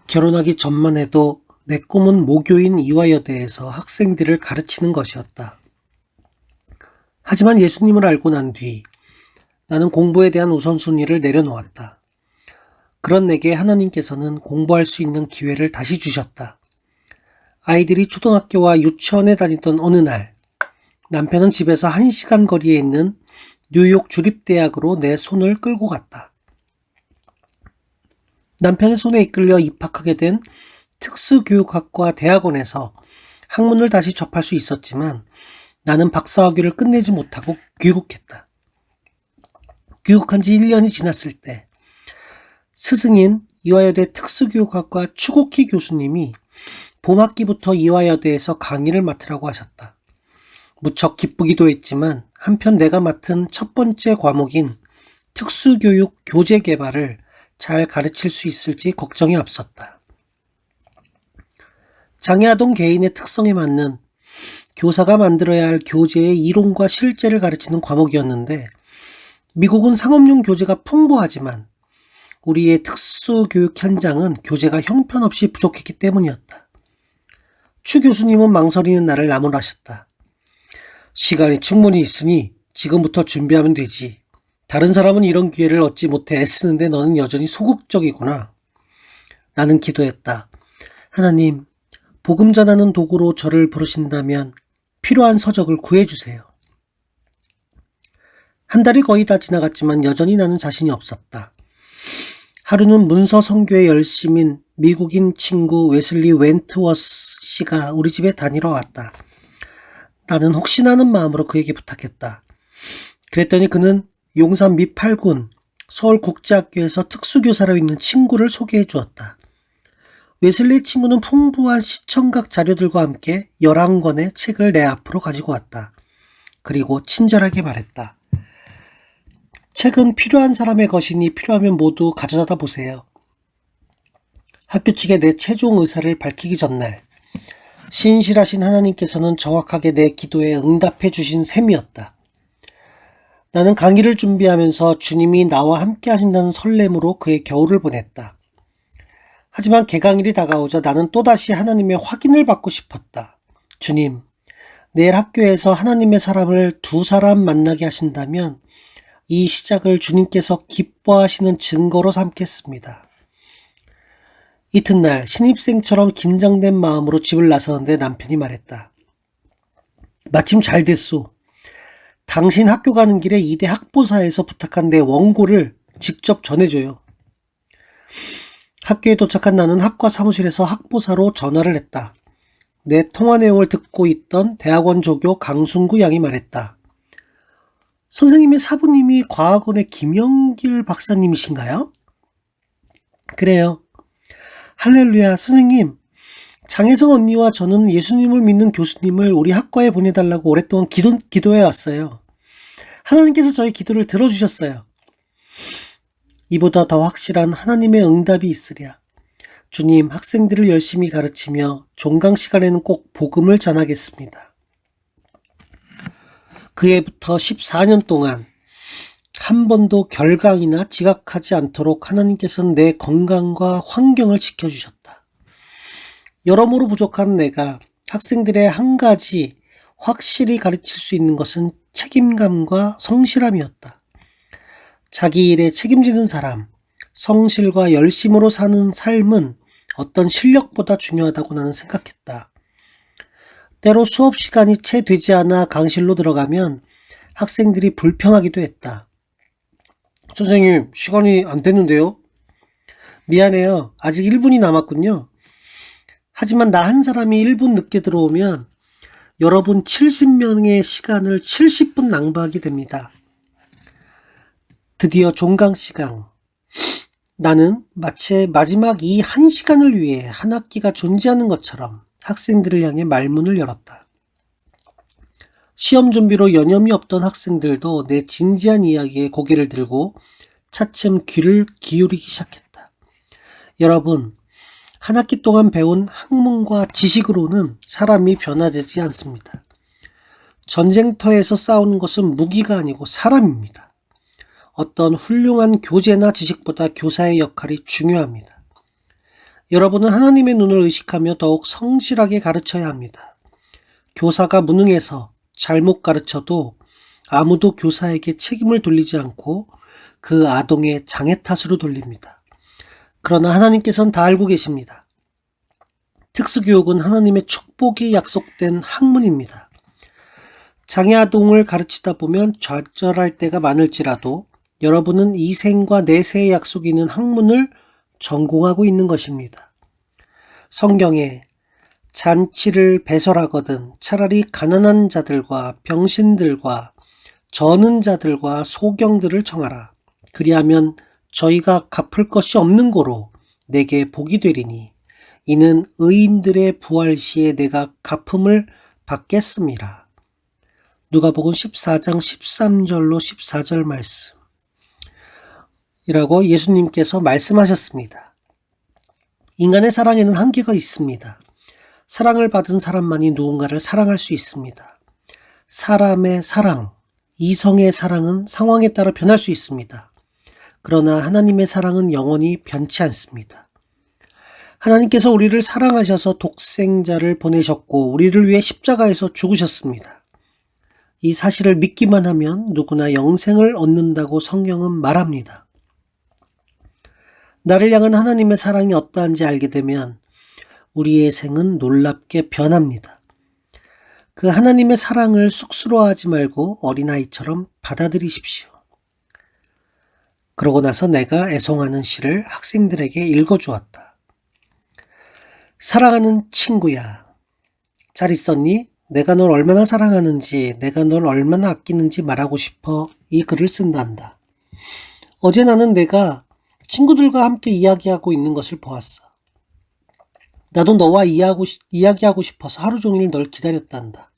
결혼하기 전만 해도 내 꿈은 모교인 이화여대에서 학생들을 가르치는 것이었다. 하지만 예수님을 알고 난 뒤 나는 공부에 대한 우선순위를 내려놓았다. 그런 내게 하나님께서는 공부할 수 있는 기회를 다시 주셨다. 아이들이 초등학교와 유치원에 다니던 어느 날, 남편은 집에서 1시간 거리에 있는 뉴욕 주립대학으로 내 손을 끌고 갔다. 남편의 손에 이끌려 입학하게 된 특수교육학과 대학원에서 학문을 다시 접할 수 있었지만 나는 박사학위를 끝내지 못하고 귀국했다. 귀국한 지 1년이 지났을 때 스승인 이화여대 특수교육학과 추국희 교수님이 봄학기부터 이화여대에서 강의를 맡으라고 하셨다. 무척 기쁘기도 했지만 한편 내가 맡은 첫 번째 과목인 특수교육 교재 개발을 잘 가르칠 수 있을지 걱정이 앞섰다. 장애아동 개인의 특성에 맞는 교사가 만들어야 할 교재의 이론과 실제를 가르치는 과목이었는데 미국은 상업용 교재가 풍부하지만 우리의 특수교육 현장은 교재가 형편없이 부족했기 때문이었다. 추 교수님은 망설이는 나를 나무라셨다. 시간이 충분히 있으니 지금부터 준비하면 되지. 다른 사람은 이런 기회를 얻지 못해 애쓰는데 너는 여전히 소극적이구나. 나는 기도했다. 하나님, 복음 전하는 도구로 저를 부르신다면 필요한 서적을 구해주세요. 한 달이 거의 다 지나갔지만 여전히 나는 자신이 없었다. 하루는 문서 선교에 열심인 미국인 친구 웨슬리 웬트워스 씨가 우리 집에 다니러 왔다. 나는 혹시나 하는 마음으로 그에게 부탁했다. 그랬더니 그는 용산 미8군 서울국제학교에서 특수교사로 있는 친구를 소개해 주었다. 웨슬리 친구는 풍부한 시청각 자료들과 함께 11권의 책을 내 앞으로 가지고 왔다. 그리고 친절하게 말했다. 책은 필요한 사람의 것이니 필요하면 모두 가져다 보세요. 학교 측에 내 최종 의사를 밝히기 전날 신실하신 하나님께서는 정확하게 내 기도에 응답해 주신 셈이었다. 나는 강의를 준비하면서 주님이 나와 함께 하신다는 설렘으로 그의 겨울을 보냈다. 하지만 개강일이 다가오자 나는 또다시 하나님의 확인을 받고 싶었다. 주님, 내일 학교에서 하나님의 사람을 2사람 만나게 하신다면 이 시작을 주님께서 기뻐하시는 증거로 삼겠습니다. 이튿날 신입생처럼 긴장된 마음으로 집을 나서는데 남편이 말했다. 마침 잘 됐소. 당신 학교 가는 길에 이대 학보사에서 부탁한 내 원고를 직접 전해줘요. 학교에 도착한 나는 학과 사무실에서 학보사로 전화를 했다. 내 통화 내용을 듣고 있던 대학원 조교 강순구 양이 말했다. 선생님의 사부님이 과학원의 김영길 박사님이신가요? 그래요. 할렐루야, 선생님. 장혜성 언니와 저는 예수님을 믿는 교수님을 우리 학과에 보내달라고 오랫동안 기도해 왔어요. 하나님께서 저희 기도를 들어주셨어요. 이보다 더 확실한 하나님의 응답이 있으랴. 주님, 학생들을 열심히 가르치며 종강 시간에는 꼭 복음을 전하겠습니다. 그 해부터 14년 동안 한 번도 결강이나 지각하지 않도록 하나님께서는 내 건강과 환경을 지켜주셨다. 여러모로 부족한 내가 학생들의 한 가지 확실히 가르칠 수 있는 것은 책임감과 성실함이었다. 자기 일에 책임지는 사람, 성실과 열심으로 사는 삶은 어떤 실력보다 중요하다고 나는 생각했다. 때로 수업 시간이 채 되지 않아 강실로 들어가면 학생들이 불평하기도 했다. 선생님, 시간이 안 됐는데요? 미안해요. 아직 1분이 남았군요. 하지만 나 한 사람이 1분 늦게 들어오면 여러분 70명의 시간을 70분 낭비하게 됩니다. 드디어 종강 시간. 나는 마치 마지막 이 1시간을 위해 한 학기가 존재하는 것처럼 학생들을 향해 말문을 열었다. 시험 준비로 여념이 없던 학생들도 내 진지한 이야기에 고개를 들고 차츰 귀를 기울이기 시작했다. 여러분, 한 학기 동안 배운 학문과 지식으로는 사람이 변화되지 않습니다. 전쟁터에서 싸우는 것은 무기가 아니고 사람입니다. 어떤 훌륭한 교재나 지식보다 교사의 역할이 중요합니다. 여러분은 하나님의 눈을 의식하며 더욱 성실하게 가르쳐야 합니다. 교사가 무능해서 잘못 가르쳐도 아무도 교사에게 책임을 돌리지 않고 그 아동의 장애 탓으로 돌립니다. 그러나 하나님께서는 다 알고 계십니다. 특수교육은 하나님의 축복이 약속된 학문입니다. 장애 아동을 가르치다 보면 좌절할 때가 많을지라도 여러분은 이생과 내세의 약속이 있는 학문을 전공하고 있는 것입니다. 성경에 잔치를 배설하거든 차라리 가난한 자들과 병신들과 저는 자들과 소경들을 청하라. 그리하면 저희가 갚을 것이 없는 고로 내게 복이 되리니 이는 의인들의 부활 시에 내가 갚음을 받겠음이라. 누가복음 14장 13절로 14절 말씀 이라고 예수님께서 말씀하셨습니다. 인간의 사랑에는 한계가 있습니다. 사랑을 받은 사람만이 누군가를 사랑할 수 있습니다. 사람의 사랑, 이성의 사랑은 상황에 따라 변할 수 있습니다. 그러나 하나님의 사랑은 영원히 변치 않습니다. 하나님께서 우리를 사랑하셔서 독생자를 보내셨고 우리를 위해 십자가에서 죽으셨습니다. 이 사실을 믿기만 하면 누구나 영생을 얻는다고 성경은 말합니다. 나를 향한 하나님의 사랑이 어떠한지 알게 되면 우리의 생은 놀랍게 변합니다. 그 하나님의 사랑을 쑥스러워하지 말고 어린아이처럼 받아들이십시오. 그러고 나서 내가 애송하는 시를 학생들에게 읽어주었다. 사랑하는 친구야, 잘 있었니? 내가 널 얼마나 사랑하는지, 내가 널 얼마나 아끼는지 말하고 싶어 이 글을 쓴단다. 어제 나는 내가 친구들과 함께 이야기하고 있는 것을 보았어. 나도 너와 이야기하고 싶어서 하루 종일 널 기다렸단다.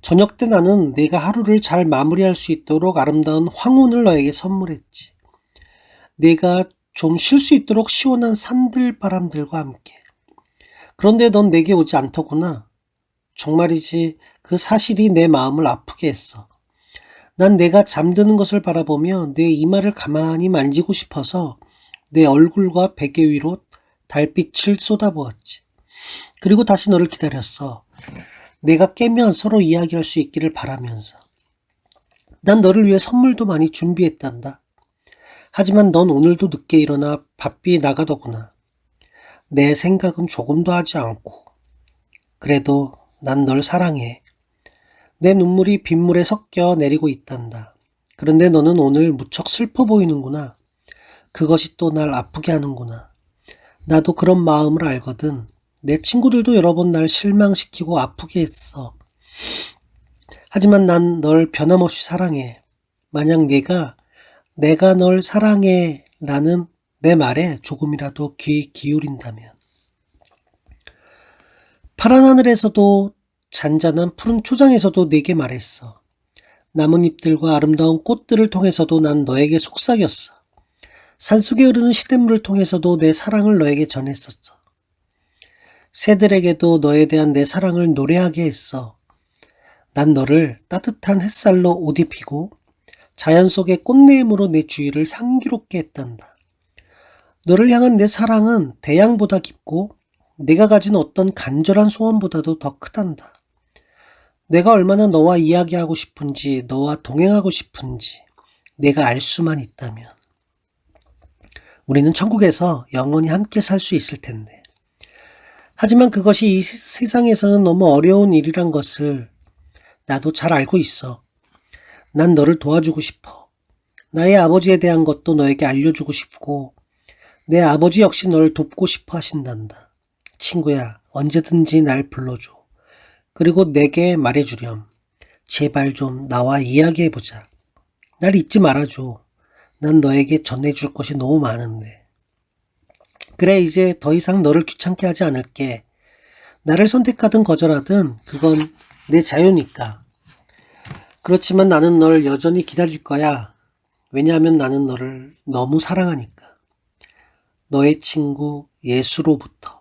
저녁 때 나는 내가 하루를 잘 마무리할 수 있도록 아름다운 황혼을 너에게 선물했지. 내가 좀 쉴 수 있도록 시원한 산들바람들과 함께. 그런데 넌 내게 오지 않더구나. 정말이지 그 사실이 내 마음을 아프게 했어. 난 내가 잠드는 것을 바라보며 내 이마를 가만히 만지고 싶어서 내 얼굴과 베개 위로 달빛을 쏟아부었지. 그리고 다시 너를 기다렸어. 내가 깨면 서로 이야기할 수 있기를 바라면서. 난 너를 위해 선물도 많이 준비했단다. 하지만 넌 오늘도 늦게 일어나 바삐 나가더구나. 내 생각은 조금도 하지 않고. 그래도 난 널 사랑해. 내 눈물이 빗물에 섞여 내리고 있단다. 그런데 너는 오늘 무척 슬퍼 보이는구나. 그것이 또 날 아프게 하는구나. 나도 그런 마음을 알거든. 내 친구들도 여러 번 날 실망시키고 아프게 했어. 하지만 난 널 변함없이 사랑해. 만약 내가 널 사랑해 라는 내 말에 조금이라도 귀 기울인다면. 파란 하늘에서도 잔잔한 푸른 초장에서도 내게 말했어. 나뭇잎들과 아름다운 꽃들을 통해서도 난 너에게 속삭였어. 산속에 흐르는 시냇물을 통해서도 내 사랑을 너에게 전했었어. 새들에게도 너에 대한 내 사랑을 노래하게 했어. 난 너를 따뜻한 햇살로 옷 입히고 자연 속의 꽃내음으로 내 주위를 향기롭게 했단다. 너를 향한 내 사랑은 대양보다 깊고 내가 가진 어떤 간절한 소원보다도 더 크단다. 내가 얼마나 너와 이야기하고 싶은지, 너와 동행하고 싶은지 내가 알 수만 있다면 우리는 천국에서 영원히 함께 살 수 있을 텐데. 하지만 그것이 이 세상에서는 너무 어려운 일이란 것을 나도 잘 알고 있어. 난 너를 도와주고 싶어. 나의 아버지에 대한 것도 너에게 알려주고 싶고 내 아버지 역시 널 돕고 싶어 하신단다. 친구야, 언제든지 날 불러줘. 그리고 내게 말해주렴. 제발 좀 나와 이야기해보자. 날 잊지 말아줘. 난 너에게 전해줄 것이 너무 많은데. 그래, 이제 더 이상 너를 귀찮게 하지 않을게. 나를 선택하든 거절하든 그건 내 자유니까. 그렇지만 나는 널 여전히 기다릴 거야. 왜냐하면 나는 너를 너무 사랑하니까. 너의 친구 예수로부터.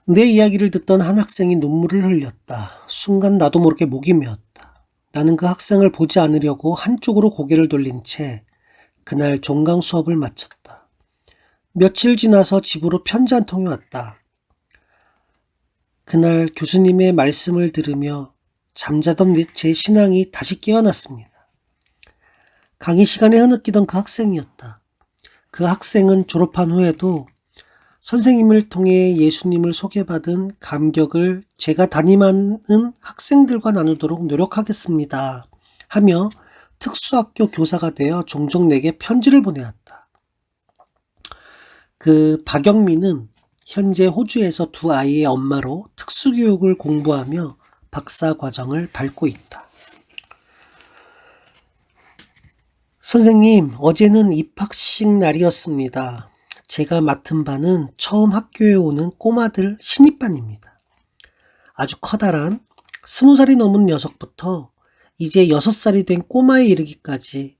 내 이야기를 듣던 한 학생이 눈물을 흘렸다. 순간 나도 모르게 목이 메었다. 나는 그 학생을 보지 않으려고 한쪽으로 고개를 돌린 채 그날 종강 수업을 마쳤다. 며칠 지나서 집으로 편지 한 통이 왔다. 그날 교수님의 말씀을 들으며 잠자던 제 신앙이 다시 깨어났습니다. 강의 시간에 흐느끼던 그 학생이었다. 그 학생은 졸업한 후에도 선생님을 통해 예수님을 소개받은 감격을 제가 담임하는 학생들과 나누도록 노력하겠습니다 하며 특수학교 교사가 되어 종종 내게 편지를 보내왔다. 그 박영미는 현재 호주에서 두 아이의 엄마로 특수교육을 공부하며 박사 과정을 밟고 있다. 선생님, 어제는 입학식 날이었습니다. 제가 맡은 반은 처음 학교에 오는 꼬마들 신입반입니다. 아주 커다란 20살이 넘은 녀석부터 이제 6살이 된 꼬마에 이르기까지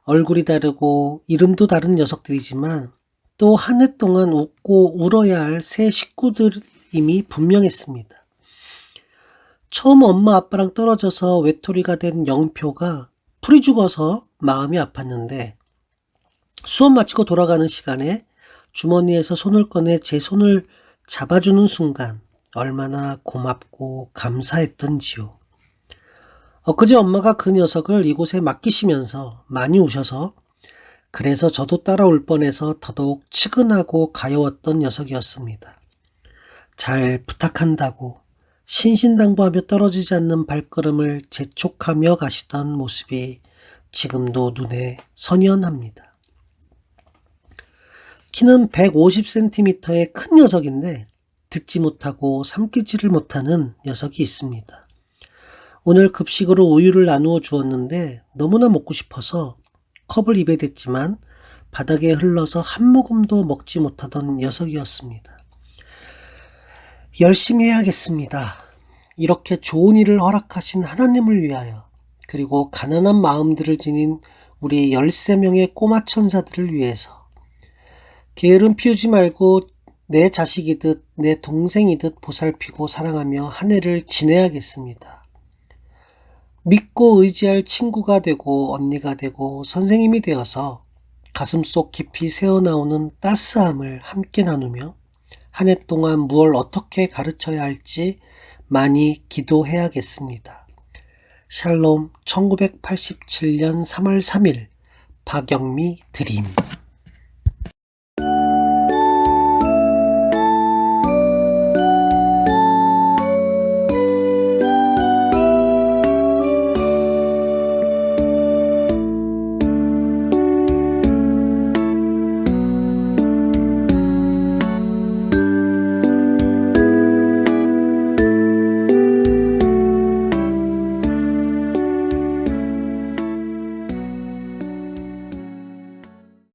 얼굴이 다르고 이름도 다른 녀석들이지만 또 한 해 동안 웃고 울어야 할 새 식구들임이 분명했습니다. 처음 엄마 아빠랑 떨어져서 외톨이가 된 영표가 풀이 죽어서 마음이 아팠는데 수업 마치고 돌아가는 시간에 주머니에서 손을 꺼내 제 손을 잡아주는 순간 얼마나 고맙고 감사했던지요. 엊그제 엄마가 그 녀석을 이곳에 맡기시면서 많이 우셔서 그래서 저도 따라올 뻔해서 더더욱 측은하고 가여웠던 녀석이었습니다. 잘 부탁한다고 신신당부하며 떨어지지 않는 발걸음을 재촉하며 가시던 모습이 지금도 눈에 선연합니다. 키는 150cm의 큰 녀석인데 듣지 못하고 삼키지를 못하는 녀석이 있습니다. 오늘 급식으로 우유를 나누어 주었는데 너무나 먹고 싶어서 컵을 입에 댔지만 바닥에 흘러서 한 모금도 먹지 못하던 녀석이었습니다. 열심히 해야겠습니다. 이렇게 좋은 일을 허락하신 하나님을 위하여, 그리고 가난한 마음들을 지닌 우리 13명의 꼬마 천사들을 위해서 게으름 피우지 말고 내 자식이듯 내 동생이듯 보살피고 사랑하며 한 해를 지내야겠습니다. 믿고 의지할 친구가 되고 언니가 되고 선생님이 되어서 가슴속 깊이 새어나오는 따스함을 함께 나누며 한 해 동안 무엇을 어떻게 가르쳐야 할지 많이 기도해야겠습니다. 샬롬. 1987년 3월 3일 박영미 드림.